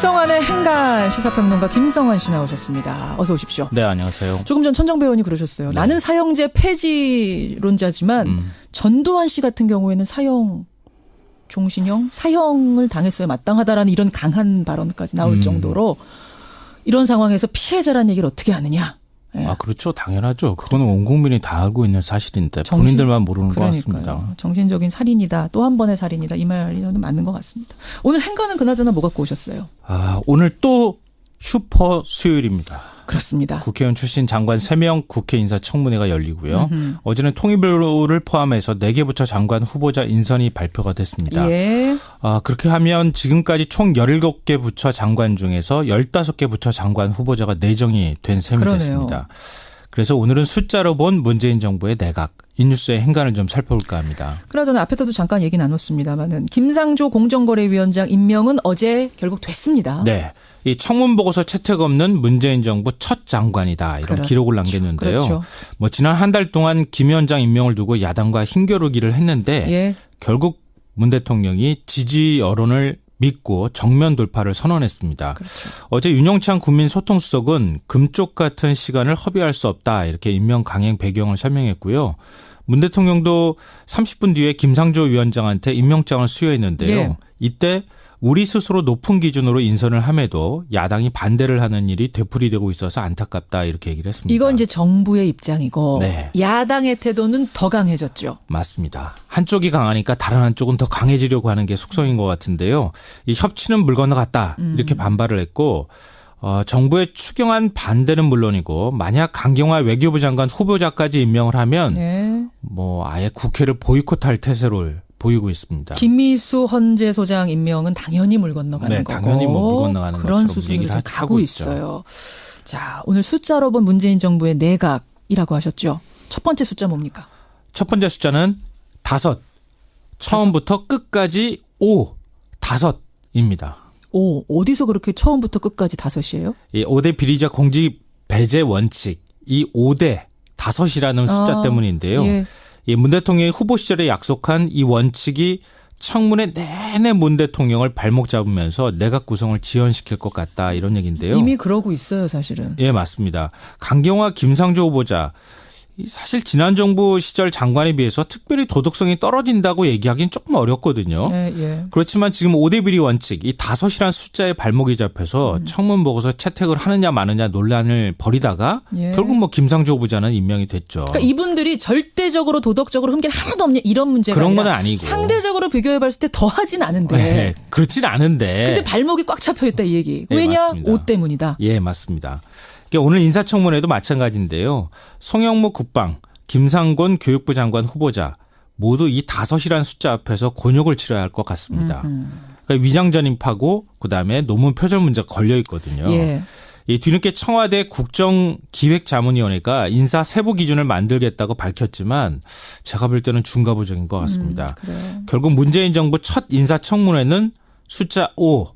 김성환의 행간 시사평론가 김성환 씨 나오셨습니다. 어서 오십시오. 네, 안녕하세요. 조금 전 천정배 의원이 그러셨어요. 네. 나는 사형제 폐지론자지만 전두환 씨 같은 경우에는 사형 종신형 사형을 당했어야 마땅하다라는 이런 강한 발언까지 나올 정도로 이런 상황에서 피해자라는 얘기를 어떻게 하느냐. 예. 아, 그렇죠. 당연하죠. 그거는 온 국민이 다 알고 있는 사실인데 본인들만 모르는 것 같습니다. 정신적인 살인이다. 또 한 번의 살인이다. 이 말이 저는 맞는 것 같습니다. 오늘 행간은 그나저나 뭐 갖고 오셨어요? 아, 오늘 또 슈퍼 수요일입니다. 그렇습니다. 국회의원 출신 장관 3명 국회 인사청문회가 열리고요. 어제는 통일부를 포함해서 4개 부처 장관 후보자 인선이 발표가 됐습니다. 예. 아, 그렇게 하면 지금까지 총 17개 부처 장관 중에서 15개 부처 장관 후보자가 내정이 된 셈이 그러네요. 됐습니다. 그래서 오늘은 숫자로 본 문재인 정부의 내각, 인뉴스의 행간을 좀 살펴볼까 합니다. 그나저나 앞에서도 잠깐 얘기 나눴습니다만은 김상조 공정거래위원장 임명은 어제 결국 됐습니다. 네. 이 청문보고서 채택 없는 문재인 정부 첫 장관이다. 이런 그렇죠. 기록을 남겼는데요. 그렇죠. 뭐 지난 한 달 동안 김 위원장 임명을 두고 야당과 힘겨루기를 했는데 예. 결국 문 대통령이 지지 여론을 믿고 정면 돌파를 선언했습니다. 그렇죠. 어제 윤영찬 국민소통수석은 금쪽 같은 시간을 허비할 수 없다. 이렇게 임명 강행 배경을 설명했고요. 문 대통령도 30분 뒤에 김상조 위원장한테 임명장을 수여했는데요. 예. 이때 우리 스스로 높은 기준으로 인선을 함에도 야당이 반대를 하는 일이 되풀이되고 있어서 안타깝다 이렇게 얘기를 했습니다. 이건 이제 정부의 입장이고 네. 야당의 태도는 더 강해졌죠. 맞습니다. 한쪽이 강하니까 다른 한쪽은 더 강해지려고 하는 게 속성인 것 같은데요. 이 협치는 물 건너갔다 이렇게 반발을 했고 정부의 추경안 반대는 물론이고 만약 강경화 외교부 장관 후보자까지 임명을 하면 네. 뭐 아예 국회를 보이콧할 태세를 보이고 있습니다. 김미수 헌재 소장 임명은 당연히 물 건너가는 네, 거고. 당연히 뭐 물 건너가는 그런 것처럼 수순으로 얘기를 지금 하고 가고 있죠. 있어요. 자, 오늘 숫자로 본 문재인 정부의 내각이라고 하셨죠. 첫 번째 숫자 뭡니까? 첫 번째 숫자는 5. 처음부터 끝까지 5. 5입니다. 오, 어디서 그렇게 처음부터 끝까지 5이에요? 이 5대 비리자 공직 배제 원칙. 이 5대 5이라는 숫자 때문인데요. 예. 이 문 대통령이 후보 시절에 약속한 이 원칙이 청문회 내내 문 대통령을 발목 잡으면서 내각 구성을 지연시킬 것 같다 이런 얘기인데요. 이미 그러고 있어요, 사실은. 예, 맞습니다. 강경화 김상조 후보자. 사실 지난 정부 시절 장관에 비해서 특별히 도덕성이 떨어진다고 얘기하기는 조금 어렵거든요. 예, 예. 그렇지만 지금 5대 비리 원칙, 이 5이라는 숫자에 발목이 잡혀서 청문 보고서 채택을 하느냐 마느냐 논란을 벌이다가 예. 결국 뭐 김상조 후보자는 임명이 됐죠. 그러니까 이분들이 절대적으로 도덕적으로 흠결 하나도 없냐 이런 문제가 그런 아니라 건 아니고. 상대적으로 비교해봤을 때 더 하진 않은데. 네, 그렇진 않은데. 근데 발목이 꽉 잡혀있다 이 얘기. 네, 왜냐? 맞습니다. 옷 때문이다. 예, 맞습니다. 그러니까 오늘 인사청문회도 마찬가지인데요. 송영무 국방, 김상곤 교육부 장관 후보자 모두 이 5이라는 숫자 앞에서 곤욕을 치러야 할 것 같습니다. 그러니까 위장전입하고 그다음에 논문 표절 문제가 걸려 있거든요. 예. 이 뒤늦게 청와대 국정기획자문위원회가 인사 세부 기준을 만들겠다고 밝혔지만 제가 볼 때는 중과부적인 것 같습니다. 그래요. 결국 문재인 정부 첫 인사청문회는 숫자 5,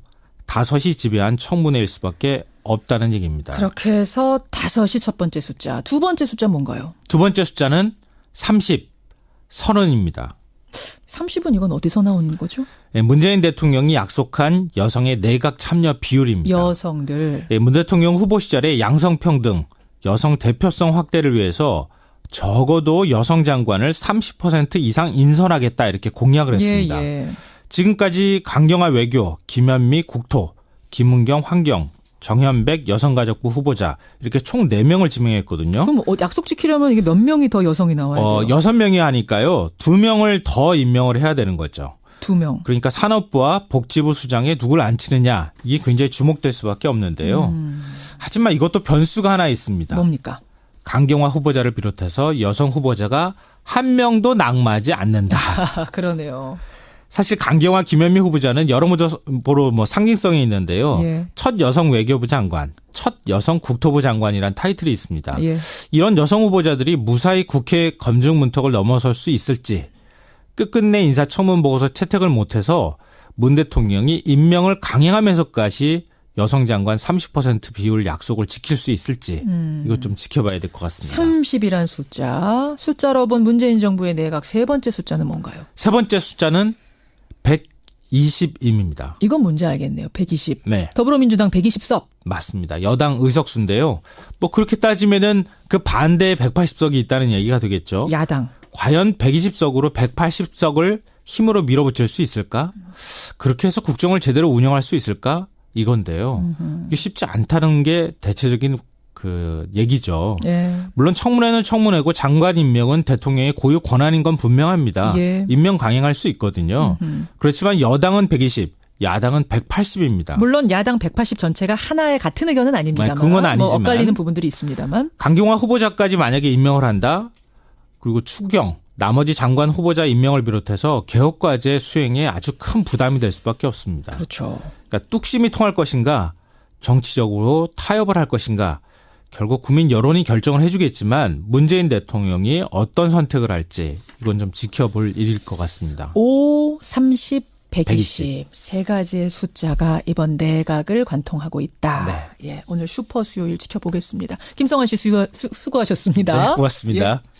5이 지배한 청문회일 수밖에 없다는 얘기입니다. 그렇게 해서 5이 첫 번째 숫자. 두 번째 숫자 뭔가요? 두 번째 숫자는 30, 30입니다. 30은 이건 어디서 나오는 거죠? 문재인 대통령이 약속한 여성의 내각 참여 비율입니다. 여성들. 문 대통령 후보 시절에 양성평등, 여성 대표성 확대를 위해서 적어도 여성 장관을 30% 이상 인선하겠다 이렇게 공약을 했습니다. 예, 예. 지금까지 강경화 외교, 김현미 국토, 김은경 환경, 정현백 여성가족부 후보자 이렇게 총 4명을 지명했거든요. 그럼 약속 지키려면 이게 몇 명이 더 여성이 나와야 돼요? 6명이 하니까요. 2명을 더 임명을 해야 되는 거죠. 2명. 그러니까 산업부와 복지부 수장에 누굴 앉히느냐 이게 굉장히 주목될 수밖에 없는데요. 하지만 이것도 변수가 하나 있습니다. 뭡니까? 강경화 후보자를 비롯해서 여성 후보자가 한 명도 낙마하지 않는다. 그러네요. 사실 강경화 김현미 후보자는 여러모로 뭐 상징성이 있는데요. 예. 첫 여성 외교부 장관, 첫 여성 국토부 장관이란 타이틀이 있습니다. 예. 이런 여성 후보자들이 무사히 국회 검증 문턱을 넘어설 수 있을지 끝끝내 인사청문 보고서 채택을 못해서 문 대통령이 임명을 강행하면서까지 여성 장관 30% 비율 약속을 지킬 수 있을지 이것 좀 지켜봐야 될 것 같습니다. 30이란 숫자. 숫자로 본 문재인 정부의 내각 세 번째 숫자는 뭔가요? 세 번째 숫자는 120임입니다. 이건 뭔지 알겠네요. 120. 네. 더불어민주당 120석. 맞습니다. 여당 의석수인데요. 뭐 그렇게 따지면은 그 반대에 180석이 있다는 얘기가 되겠죠. 야당. 과연 120석으로 180석을 힘으로 밀어붙일 수 있을까? 그렇게 해서 국정을 제대로 운영할 수 있을까? 이건데요. 이게 쉽지 않다는 게 대체적인 그 얘기죠. 예. 물론 청문회는 청문회고 장관 임명은 대통령의 고유 권한인 건 분명합니다. 예. 임명 강행할 수 있거든요. 그렇지만 여당은 120, 야당은 180입니다. 물론 야당 180 전체가 하나의 같은 의견은 아닙니다만. 그건 아니지만. 뭐 엇갈리는 부분들이 있습니다만. 강경화 후보자까지 만약에 임명을 한다. 그리고 추경, 나머지 장관 후보자 임명을 비롯해서 개혁과제 수행에 아주 큰 부담이 될 수밖에 없습니다. 그렇죠. 그러니까 뚝심이 통할 것인가, 정치적으로 타협을 할 것인가, 결국 국민 여론이 결정을 해주겠지만 문재인 대통령이 어떤 선택을 할지 이건 좀 지켜볼 일일 것 같습니다. 5, 30, 120. 세 가지의 숫자가 이번 내각을 관통하고 있다. 네. 예, 오늘 슈퍼 수요일 지켜보겠습니다. 김성환 씨 수고하셨습니다. 네, 고맙습니다. 예.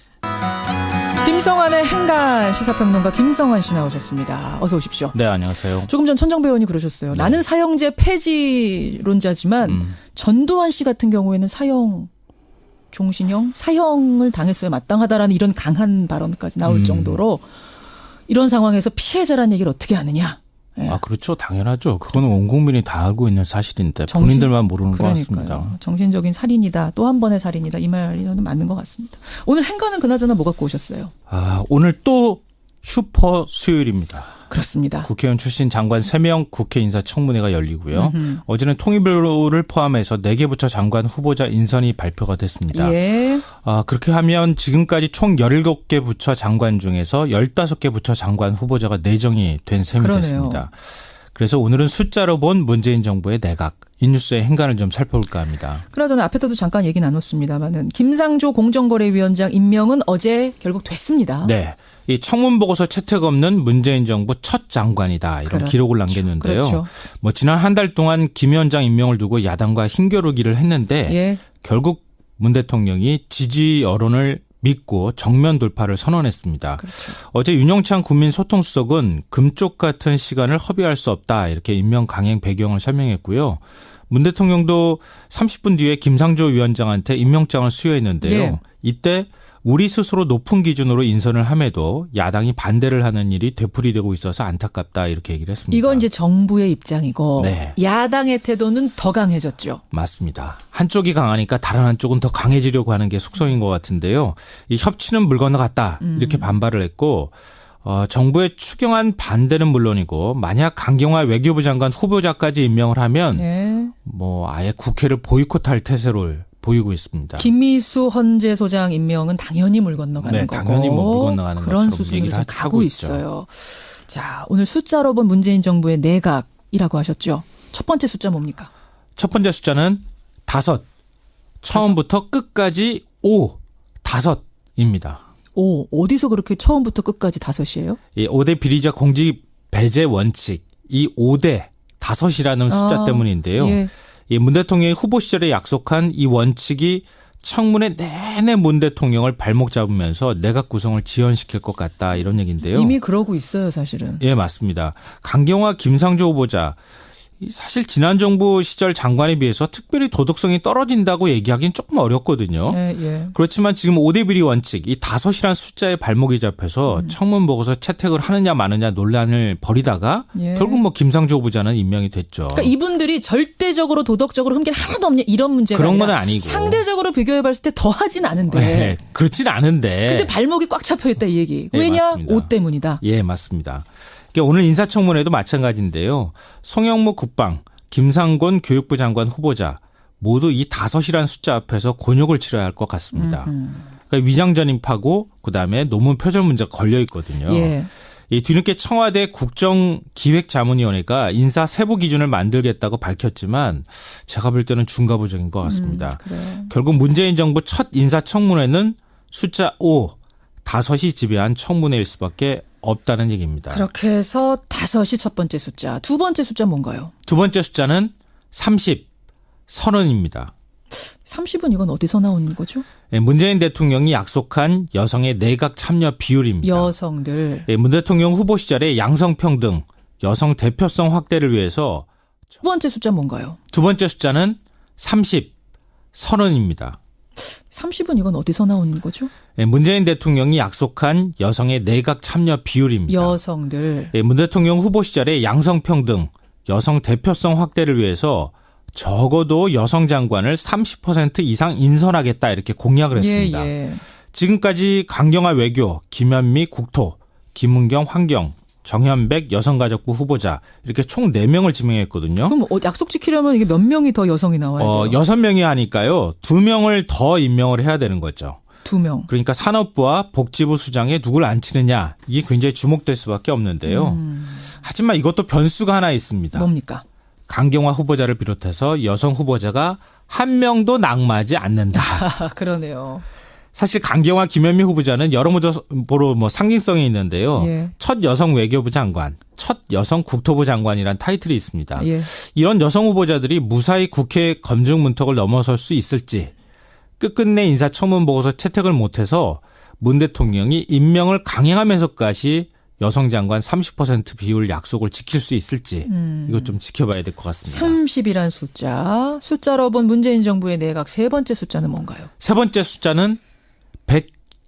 김성환의 행간 시사평론가 김성환 씨 나오셨습니다. 어서 오십시오. 네, 안녕하세요. 조금 전 천정배 의원이 그러셨어요. 네. 나는 사형제 폐지론자지만 전두환 씨 같은 경우에는 사형 종신형 사형을 당했어야 마땅하다라는 이런 강한 발언까지 나올 정도로 이런 상황에서 피해자라는 얘기를 어떻게 하느냐. 예. 아, 그렇죠. 당연하죠. 그거는 온 국민이 다 알고 있는 사실인데 본인들만 모르는 것 같습니다. 정신적인 살인이다. 또 한 번의 살인이다. 이 말이 저는 맞는 것 같습니다. 오늘 행간은 그나저나 뭐 갖고 오셨어요? 아, 오늘 또 슈퍼 수요일입니다. 그렇습니다. 국회의원 출신 장관 3명 국회 인사청문회가 열리고요. 어제는 통일부를 포함해서 4개 부처 장관 후보자 인선이 발표가 됐습니다. 예. 아, 그렇게 하면 지금까지 총 17개 부처 장관 중에서 15개 부처 장관 후보자가 내정이 된 셈이 그러네요. 됐습니다. 그래서 오늘은 숫자로 본 문재인 정부의 내각, 인뉴스의 행간을 좀 살펴볼까 합니다. 그나저나 앞에서도 잠깐 얘기 나눴습니다만은 김상조 공정거래위원장 임명은 어제 결국 됐습니다. 네. 이 청문보고서 채택 없는 문재인 정부 첫 장관이다. 이런 그렇죠. 기록을 남겼는데요. 그렇죠. 뭐 지난 한 달 동안 김 위원장 임명을 두고 야당과 힘겨루기를 했는데 예. 결국 문 대통령이 지지 여론을 믿고 정면 돌파를 선언했습니다. 그렇죠. 어제 윤영찬 국민소통수석은 금쪽 같은 시간을 허비할 수 없다. 이렇게 임명 강행 배경을 설명했고요. 문 대통령도 30분 뒤에 김상조 위원장한테 임명장을 수여했는데요. 예. 이때 우리 스스로 높은 기준으로 인선을 함에도 야당이 반대를 하는 일이 되풀이되고 있어서 안타깝다 이렇게 얘기를 했습니다. 이건 이제 정부의 입장이고 네. 야당의 태도는 더 강해졌죠. 맞습니다. 한쪽이 강하니까 다른 한쪽은 더 강해지려고 하는 게 속성인 것 같은데요. 이 협치는 물 건너갔다 이렇게 반발을 했고 정부의 추경안 반대는 물론이고 만약 강경화 외교부 장관 후보자까지 임명을 하면 네. 뭐 아예 국회를 보이콧할 태세를 보이고 있습니다. 김미수 헌재 소장 임명은 당연히 물 건너가는 네, 거고. 당연히 뭐 물 건너가는 그런 것처럼 수순으로 얘기를 지금 하고 가고 있죠. 있어요. 자, 오늘 숫자로 본 문재인 정부의 내각이라고 하셨죠. 첫 번째 숫자 뭡니까? 첫 번째 숫자는 5. 처음부터 끝까지 5. 5입니다. 어디서 그렇게 처음부터 끝까지 5이에요? 이 5대 비리적 공직 배제 원칙. 이 5대 5이라는 숫자 때문인데요. 예. 이 문 대통령이 후보 시절에 약속한 이 원칙이 청문회 내내 문 대통령을 발목 잡으면서 내각 구성을 지연시킬 것 같다 이런 얘기인데요. 이미 그러고 있어요, 사실은. 예, 맞습니다. 강경화 김상조 후보자 사실 지난 정부 시절 장관에 비해서 특별히 도덕성이 떨어진다고 얘기하기는 조금 어렵거든요. 예, 예. 그렇지만 지금 5대 비리 원칙, 이 5이라는 숫자에 발목이 잡혀서 청문 보고서 채택을 하느냐 마느냐 논란을 벌이다가 예. 결국 뭐 김상조 후보자는 임명이 됐죠. 그러니까 이분들이 절대적으로 도덕적으로 흠결 하나도 없냐 이런 문제가 그런 아니라 건 아니고. 상대적으로 비교해봤을 때 더 하진 않은데. 네, 그렇진 않은데. 근데 발목이 꽉 잡혀있다 이 얘기. 네, 왜냐? 맞습니다. 옷 때문이다. 예, 맞습니다. 그러니까 오늘 인사청문회도 마찬가지인데요. 송영무 국방, 김상곤 교육부 장관 후보자 모두 이 5이라는 숫자 앞에서 곤욕을 치러야 할 것 같습니다. 그러니까 위장전입하고 그다음에 논문 표절 문제가 걸려 있거든요. 예. 이 뒤늦게 청와대 국정기획자문위원회가 인사 세부 기준을 만들겠다고 밝혔지만 제가 볼 때는 중과부적인 것 같습니다. 그래요. 결국 문재인 정부 첫 인사청문회는 숫자 5, 5이 지배한 청문회일 수밖에 없다는 얘기입니다. 그렇게 해서 5이 첫 번째 숫자. 두 번째 숫자 뭔가요? 두 번째 숫자는 30, 선언입니다. 30은 이건 어디서 나온 거죠? 문재인 대통령이 약속한 여성의 내각 참여 비율입니다. 여성들. 문 대통령 후보 시절에 양성평등, 여성 대표성 확대를 위해서 두 번째 숫자 뭔가요? 두 번째 숫자는 30, 30입니다. 30은 이건 어디서 나온 거죠? 문재인 대통령이 약속한 여성의 내각 참여 비율입니다. 여성들. 문 대통령 후보 시절에 양성평등, 여성 대표성 확대를 위해서 적어도 여성 장관을 30% 이상 인선하겠다 이렇게 공약을 했습니다. 예. 지금까지 강경화 외교, 김현미 국토, 김은경 환경, 정현백 여성가족부 후보자 이렇게 총 4명을 지명했거든요. 그럼 약속 지키려면 이게 몇 명이 더 여성이 나와야 돼요? 6명이 하니까요. 2명을 더 임명을 해야 되는 거죠. 2명. 그러니까 산업부와 복지부 수장에 누굴 앉히느냐 이게 굉장히 주목될 수밖에 없는데요. 하지만 이것도 변수가 하나 있습니다. 뭡니까? 강경화 후보자를 비롯해서 여성 후보자가 한 명도 낙마하지 않는다. 그러네요. 사실 강경화 김현미 후보자는 여러모로 상징성이 있는데요. 예. 첫 여성 외교부 장관, 첫 여성 국토부 장관이란 타이틀이 있습니다. 예. 이런 여성 후보자들이 무사히 국회 검증 문턱을 넘어설 수 있을지 끝끝내 인사청문 보고서 채택을 못해서 문 대통령이 임명을 강행하면서까지 여성 장관 30% 비율 약속을 지킬 수 있을지 이거 좀 지켜봐야 될 것 같습니다. 30이란 숫자로 본 문재인 정부의 내각 세 번째 숫자는 뭔가요? 세 번째 숫자는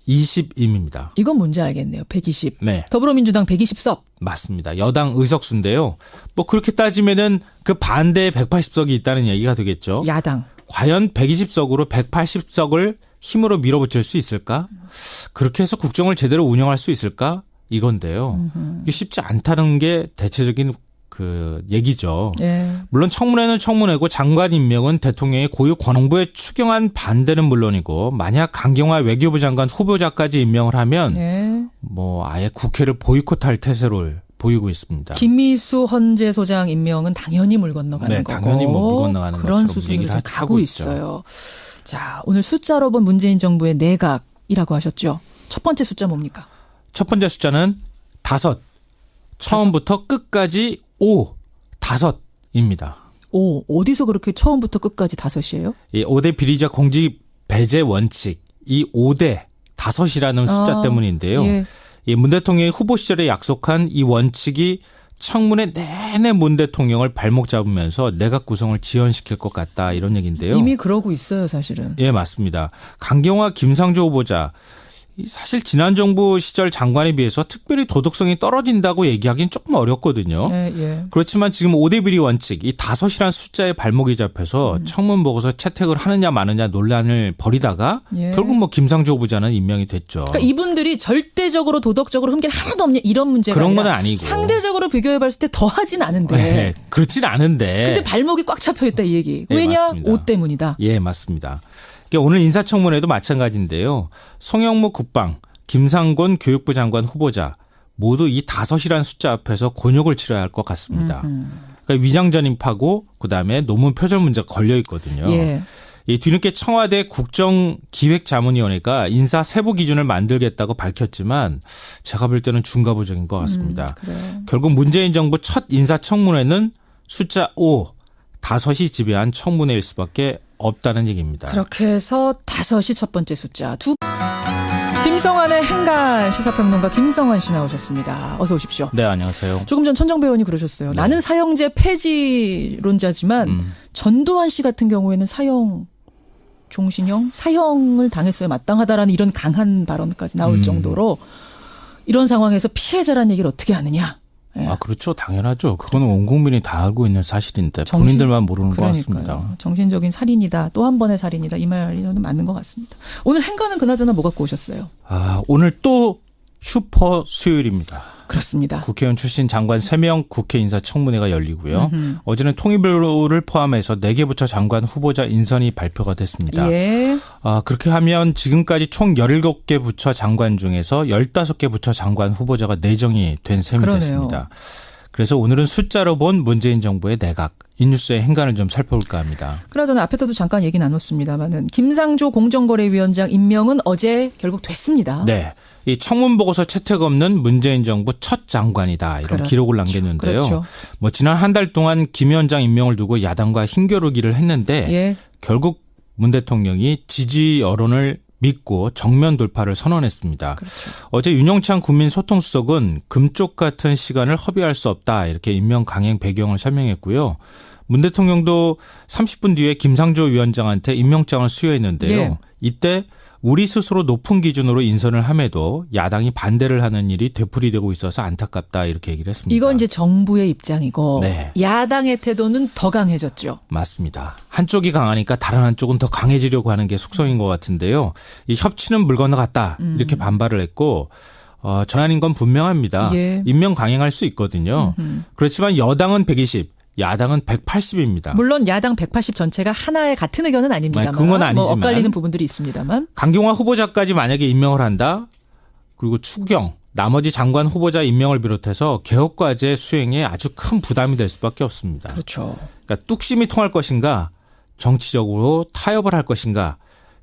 120임입니다. 이건 뭔지 알겠네요. 120. 네. 더불어민주당 120석. 맞습니다. 여당 의석수인데요. 그렇게 따지면은 그 반대에 180석이 있다는 얘기가 되겠죠. 야당. 과연 120석으로 180석을 힘으로 밀어붙일 수 있을까? 그렇게 해서 국정을 제대로 운영할 수 있을까? 이건데요. 이게 쉽지 않다는 게 대체적인 그 얘기죠. 예. 물론 청문회는 청문회고 장관 임명은 대통령의 고유 권한부에 추경한 반대는 물론이고 만약 강경화 외교부 장관 후보자까지 임명을 하면 예. 아예 국회를 보이콧할 태세를 보이고 있습니다. 김미수 헌재 소장 임명은 당연히 물 건너가는 거고. 당연히 물 건너가는 그런 것처럼 수순으로 얘기를 가고 하고 있어요. 자, 오늘 숫자로 본 문재인 정부의 내각이라고 하셨죠. 첫 번째 숫자 뭡니까? 첫 번째 숫자는 5. 처음부터 끝까지 5, 5입니다. 어디서 그렇게 처음부터 끝까지 5이에요? 이 5대 비리적 공직 배제 원칙, 이 5대 5이라는 숫자 때문인데요. 예. 이 문 대통령이 후보 시절에 약속한 이 원칙이 청문회 내내 문 대통령을 발목 잡으면서 내각 구성을 지연시킬 것 같다 이런 얘기인데요. 이미 그러고 있어요, 사실은. 예, 맞습니다. 강경화 김상조 후보자. 사실 지난 정부 시절 장관에 비해서 특별히 도덕성이 떨어진다고 얘기하기는 조금 어렵거든요. 예. 그렇지만 지금 5대 비리 원칙, 이 5이라는 숫자에 발목이 잡혀서 청문 보고서 채택을 하느냐 마느냐 논란을 벌이다가 결국 김상조 후보자는 임명이 됐죠. 그러니까 이분들이 절대적으로 도덕적으로 흠결 하나도 없냐 이런 문제가 그런 아니라 건 아니고 상대적으로 비교해봤을 때 더 하진 않은데. 네, 그렇진 않은데. 근데 발목이 꽉 잡혀있다 이 얘기. 네, 왜냐? 맞습니다. 옷 때문이다. 예, 맞습니다. 오늘 인사청문회도 마찬가지인데요. 송영무 국방, 김상곤 교육부 장관 후보자 모두 이 5이라는 숫자 앞에서 곤욕을 치러야 할 것 같습니다. 그러니까 위장 전입하고 그다음에 논문 표절 문제가 걸려 있거든요. 예. 이 뒤늦게 청와대 국정기획자문위원회가 인사 세부 기준을 만들겠다고 밝혔지만 제가 볼 때는 중과부적인 것 같습니다. 그래요. 결국 문재인 정부 첫 인사청문회는 숫자 5, 5이 지배한 청문회일 수밖에 없다는 얘기입니다. 그렇게 해서 5이 첫 번째 숫자. 김성환의 행간 시사평론가 김성환 씨 나오셨습니다. 어서 오십시오. 네, 안녕하세요. 조금 전 천정배 의원이 그러셨어요. 네. 나는 사형제 폐지론자지만 전두환 씨 같은 경우에는 사형을 당했어야 마땅하다라는 이런 강한 발언까지 나올 정도로 이런 상황에서 피해자라는 얘기를 어떻게 하느냐. 예. 그렇죠. 당연하죠. 그거는 온 국민이 다 알고 있는 사실인데 본인들만 모르는 것 같습니다. 정신적인 살인이다. 또 한 번의 살인이다. 이 말이 저는 맞는 것 같습니다. 오늘 행간은 그나저나 뭐 갖고 오셨어요? 오늘 또 슈퍼 수요일입니다. 그렇습니다. 국회의원 출신 장관 3명 국회 인사청문회가 열리고요. 어제는 통일부를 포함해서 4개 부처 장관 후보자 인선이 발표가 됐습니다. 예. 그렇게 하면 지금까지 총 17개 부처 장관 중에서 15개 부처 장관 후보자가 내정이 된 셈이 그러네요. 됐습니다. 그래서 오늘은 숫자로 본 문재인 정부의 내각, 인뉴스의 행간을 좀 살펴볼까 합니다. 그나저나 앞에서도 잠깐 얘기 나눴습니다만은 김상조 공정거래위원장 임명은 어제 결국 됐습니다. 네. 이 청문보고서 채택 없는 문재인 정부 첫 장관이다. 이런 기록을 남겼는데요. 그렇죠. 지난 한 달 동안 김 위원장 임명을 두고 야당과 힘겨루기를 했는데 결국 문 대통령이 지지 여론을 믿고 정면 돌파를 선언했습니다. 그렇죠. 어제 윤영찬 국민소통수석은 금쪽 같은 시간을 허비할 수 없다 이렇게 임명 강행 배경을 설명했고요. 문 대통령도 30분 뒤에 김상조 위원장한테 임명장을 수여했는데요. 예. 이때 우리 스스로 높은 기준으로 인선을 함에도 야당이 반대를 하는 일이 되풀이되고 있어서 안타깝다 이렇게 얘기를 했습니다. 이건 이제 정부의 입장이고 네. 야당의 태도는 더 강해졌죠. 맞습니다. 한쪽이 강하니까 다른 한쪽은 더 강해지려고 하는 게 속성인 것 같은데요. 이 협치는 물 건너갔다 이렇게 반발을 했고 전환인 건 분명합니다. 예. 임명 강행할 수 있거든요. 그렇지만 여당은 120. 야당은 180입니다. 물론 야당 180 전체가 하나의 같은 의견은 아닙니다만 그건 아니지만 뭐 엇갈리는 부분들이 있습니다만 강경화 후보자까지 만약에 임명을 한다. 그리고 추경, 나머지 장관 후보자 임명을 비롯해서 개혁과제 수행에 아주 큰 부담이 될 수밖에 없습니다. 그렇죠. 그러니까 뚝심이 통할 것인가, 정치적으로 타협을 할 것인가,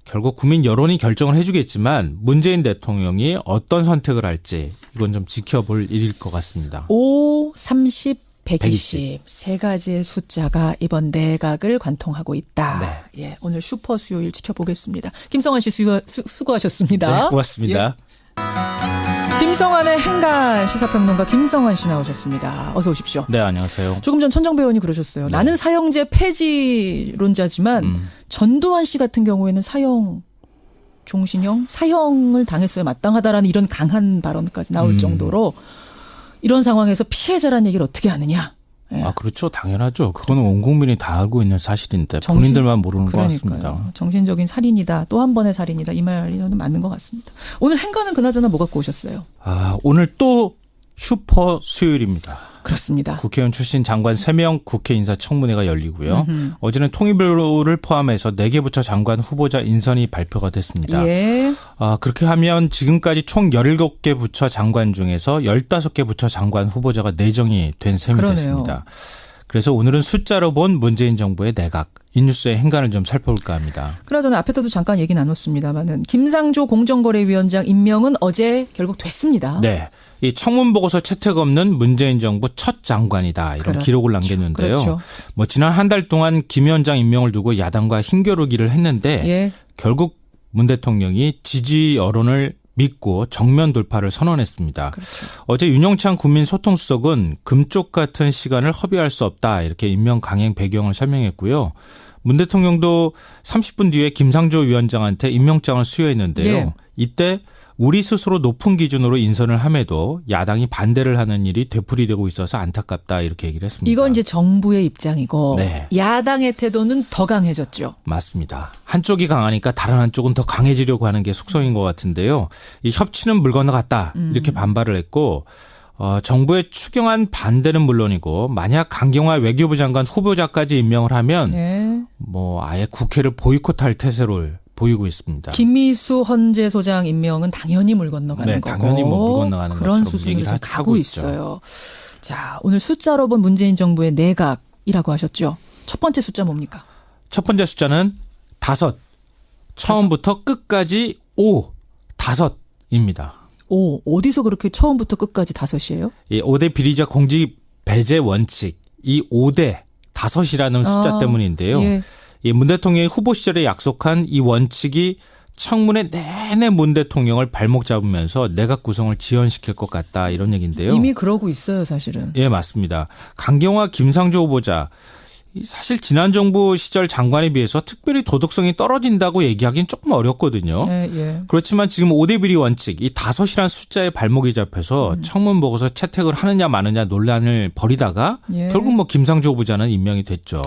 결국 국민 여론이 결정을 해주겠지만 문재인 대통령이 어떤 선택을 할지 이건 좀 지켜볼 일일 것 같습니다. 5, 30, 120. 120. 세 가지의 숫자가 이번 내각을 관통하고 있다. 네. 예, 오늘 슈퍼 수요일 지켜보겠습니다. 김성환 씨 수고하셨습니다. 네, 고맙습니다. 예. 김성환의 행간 시사평론가 김성환 씨 나오셨습니다. 어서 오십시오. 네, 안녕하세요. 조금 전 천정배 의원이 그러셨어요. 네. 나는 사형제 폐지론자지만 전두환 씨 같은 경우에는 사형을 당했어야 마땅하다라는 이런 강한 발언까지 나올 정도로 이런 상황에서 피해자라는 얘기를 어떻게 하느냐. 예. 아, 그렇죠. 당연하죠. 그거는 온 국민이 다 알고 있는 사실인데 본인들만 모르는 것 같습니다. 정신적인 살인이다. 또 한 번의 살인이다. 이 말이 저는 맞는 것 같습니다. 오늘 행간은 그나저나 뭐 갖고 오셨어요? 아, 오늘 또 슈퍼 수요일입니다. 그렇습니다. 국회의원 출신 장관 3명 국회 인사청문회가 열리고요. 어제는 통일부를 포함해서 4개 부처 장관 후보자 인선이 발표가 됐습니다. 예. 그렇게 하면 지금까지 총 17개 부처 장관 중에서 15개 부처 장관 후보자가 내정이 된 셈이 그러네요. 됐습니다. 그래서 오늘은 숫자로 본 문재인 정부의 내각, 이 뉴스의 행간을 좀 살펴볼까 합니다. 그나저나 앞에서도 잠깐 얘기 나눴습니다만은 김상조 공정거래위원장 임명은 어제 결국 됐습니다. 네. 이 청문보고서 채택 없는 문재인 정부 첫 장관이다. 이런 기록을 남겼는데요. 그렇죠. 뭐 지난 한 달 동안 김 위원장 임명을 두고 야당과 힘겨루기를 했는데 예. 결국 문 대통령이 지지 여론을 믿고 정면 돌파를 선언했습니다. 그렇죠. 어제 윤영찬 국민소통수석은 금쪽 같은 시간을 허비할 수 없다. 이렇게 임명 강행 배경을 설명했고요. 문 대통령도 30분 뒤에 김상조 위원장한테 임명장을 수여했는데요. 예. 이때 우리 스스로 높은 기준으로 인선을 함에도 야당이 반대를 하는 일이 되풀이되고 있어서 안타깝다 이렇게 얘기를 했습니다. 이건 이제 정부의 입장이고 네. 야당의 태도는 더 강해졌죠. 맞습니다. 한쪽이 강하니까 다른 한쪽은 더 강해지려고 하는 게 속성인 것 같은데요. 이 협치는 물 건너갔다 이렇게 반발을 했고 정부의 추경안 반대는 물론이고 만약 강경화 외교부 장관 후보자까지 임명을 하면 네. 뭐 아예 국회를 보이콧할 태세를 보이고 있습니다. 김미수 헌재 소장 임명은 당연히 물 건너가는 네, 거고. 당연히 뭐 물 건너가는 그런 것처럼 수순으로 얘기를 지금 하고 가고 있죠. 있어요. 자, 오늘 숫자로 본 문재인 정부의 내각이라고 하셨죠. 첫 번째 숫자 뭡니까? 첫 번째 숫자는 5. 처음부터 끝까지 5. 5입니다. 어디서 그렇게 처음부터 끝까지 5이에요? 이 5대 비리적 공직 배제 원칙, 이 5대 5이라는 숫자 때문인데요. 예. 이 문 대통령이 후보 시절에 약속한 이 원칙이 청문회 내내 문 대통령을 발목 잡으면서 내각 구성을 지연시킬 것 같다 이런 얘기인데요. 이미 그러고 있어요, 사실은. 예, 맞습니다. 강경화 김상조 후보자 사실 지난 정부 시절 장관에 비해서 특별히 도덕성이 떨어진다고 얘기하기는 조금 어렵거든요. 예, 예. 그렇지만 지금 5대 비리 원칙, 이 5이라는 숫자에 발목이 잡혀서 청문 보고서 채택을 하느냐 마느냐 논란을 벌이다가 예. 결국 뭐 김상조 후보자는 임명이 됐죠.